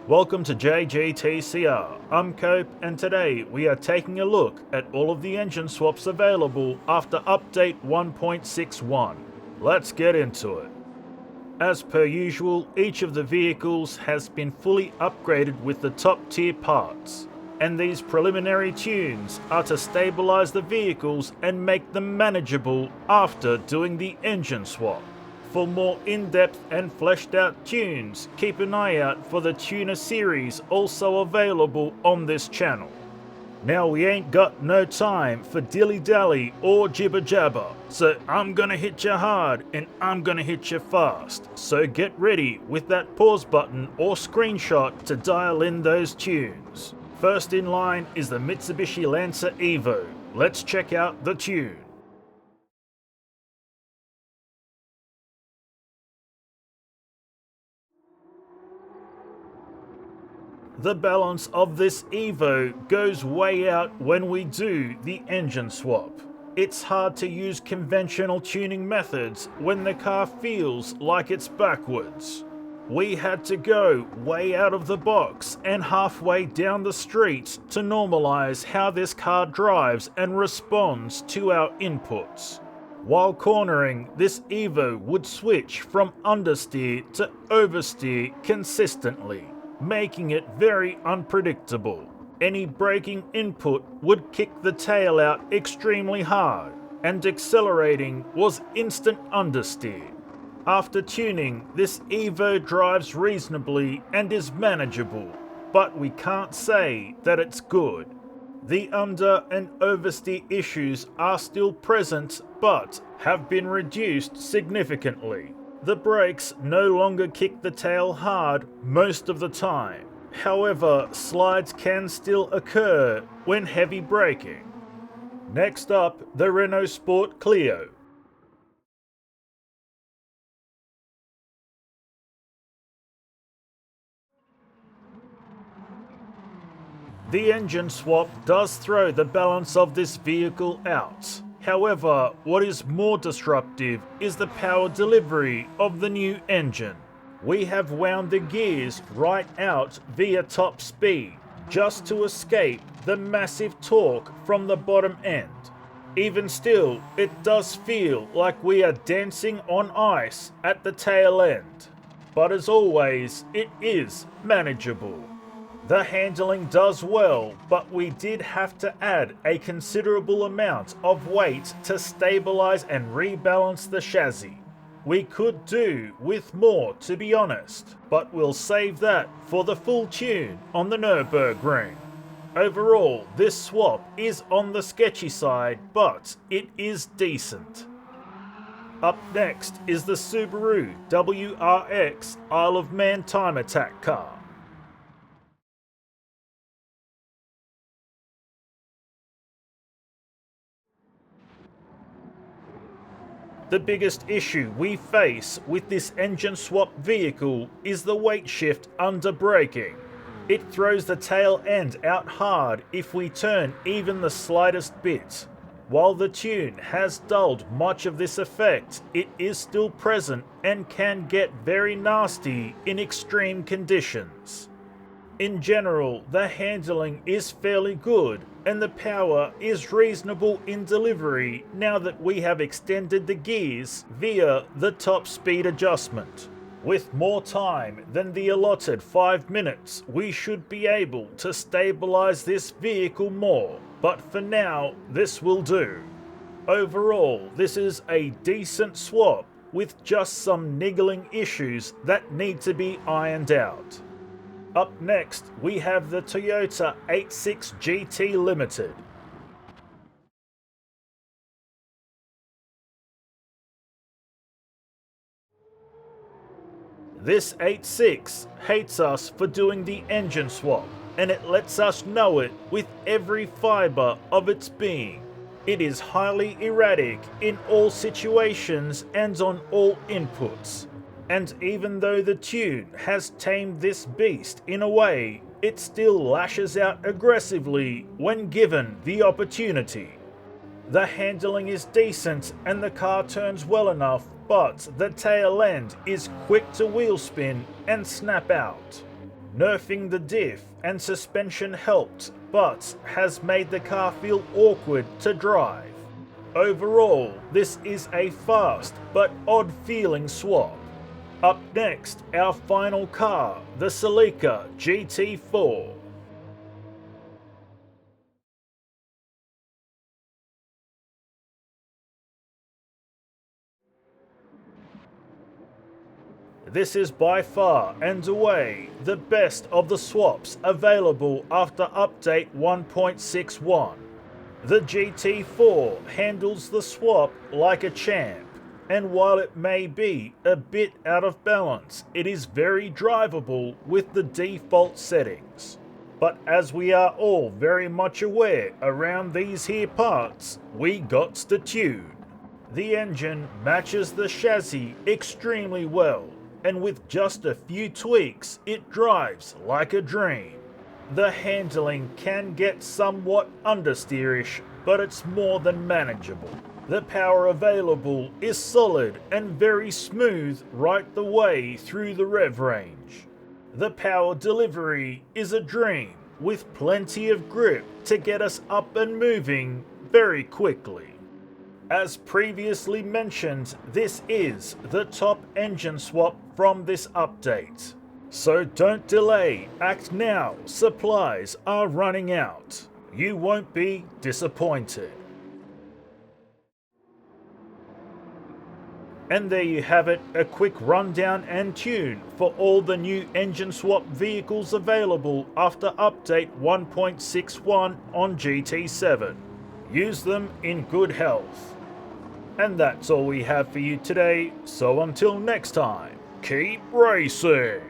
Welcome to JGTCR. I'm Cope, and today we are taking a look at all of the engine swaps available after update 1.61. Let's get into it. As per usual, each of the vehicles has been fully upgraded with the top tier parts, and these preliminary tunes are to stabilize the vehicles and make them manageable after doing the engine swap. For more in-depth and fleshed out tunes, keep an eye out for the tuner series also available on this channel. Now we ain't got no time for dilly-dally or jibber-jabber, so I'm gonna hit you hard and I'm gonna hit you fast. So get ready with that pause button or screenshot to dial in those tunes. First in line is the Mitsubishi Lancer Evo. Let's check out the tune. The balance of this Evo goes way out when we do the engine swap. It's hard to use conventional tuning methods when the car feels like it's backwards. We had to go way out of the box and halfway down the street to normalize how this car drives and responds to our inputs. While cornering, this Evo would switch from understeer to oversteer consistently, making it very unpredictable. Any braking input would kick the tail out extremely hard, and accelerating was instant understeer. After tuning, this Evo drives reasonably and is manageable, but we can't say that it's good. The under and oversteer issues are still present, but have been reduced significantly. The brakes no longer kick the tail hard most of the time. However, slides can still occur when heavy braking. Next up, the Renault Sport Clio. The engine swap does throw the balance of this vehicle out. However, what is more disruptive is the power delivery of the new engine. We have wound the gears right out via top speed, just to escape the massive torque from the bottom end. Even still, it does feel like we are dancing on ice at the tail end. But as always, it is manageable. The handling does well, but we did have to add a considerable amount of weight to stabilize and rebalance the chassis. We could do with more, to be honest, but we'll save that for the full tune on the Nürburgring. Overall, this swap is on the sketchy side, but it is decent. Up next is the Subaru WRX Isle of Man time attack car. The biggest issue we face with this engine swap vehicle is the weight shift under braking. It throws the tail end out hard if we turn even the slightest bit. While the tune has dulled much of this effect, it is still present and can get very nasty in extreme conditions. In general, the handling is fairly good and the power is reasonable in delivery now that we have extended the gears via the top speed adjustment. With more time than the allotted 5 minutes, we should be able to stabilize this vehicle more, but for now, this will do. Overall, this is a decent swap with just some niggling issues that need to be ironed out. Up next, we have the Toyota 86 GT Limited. This 86 hates us for doing the engine swap, and it lets us know it with every fibre of its being. It is highly erratic in all situations and on all inputs. And even though the tune has tamed this beast in a way, it still lashes out aggressively when given the opportunity. The handling is decent and the car turns well enough, but the tail end is quick to wheel spin and snap out. Nerfing the diff and suspension helped, but has made the car feel awkward to drive. Overall, this is a fast but odd feeling swap. Up next, our final car, the Celica GT4. This is by far and away the best of the swaps available after update 1.61. The GT4 handles the swap like a champ, and while it may be a bit out of balance, it is very drivable with the default settings. But as we are all very much aware around these here parts, we got to tune. The engine matches the chassis extremely well, and with just a few tweaks, it drives like a dream. The handling can get somewhat understeerish, but it's more than manageable. The power available is solid and very smooth right the way through the rev range. The power delivery is a dream, with plenty of grip to get us up and moving very quickly. As previously mentioned, this is the top engine swap from this update. So don't delay, act now, supplies are running out. You won't be disappointed. And there you have it, a quick rundown and tune for all the new engine swap vehicles available after update 1.61 on GT7. Use them in good health. And that's all we have for you today, so until next time, keep racing!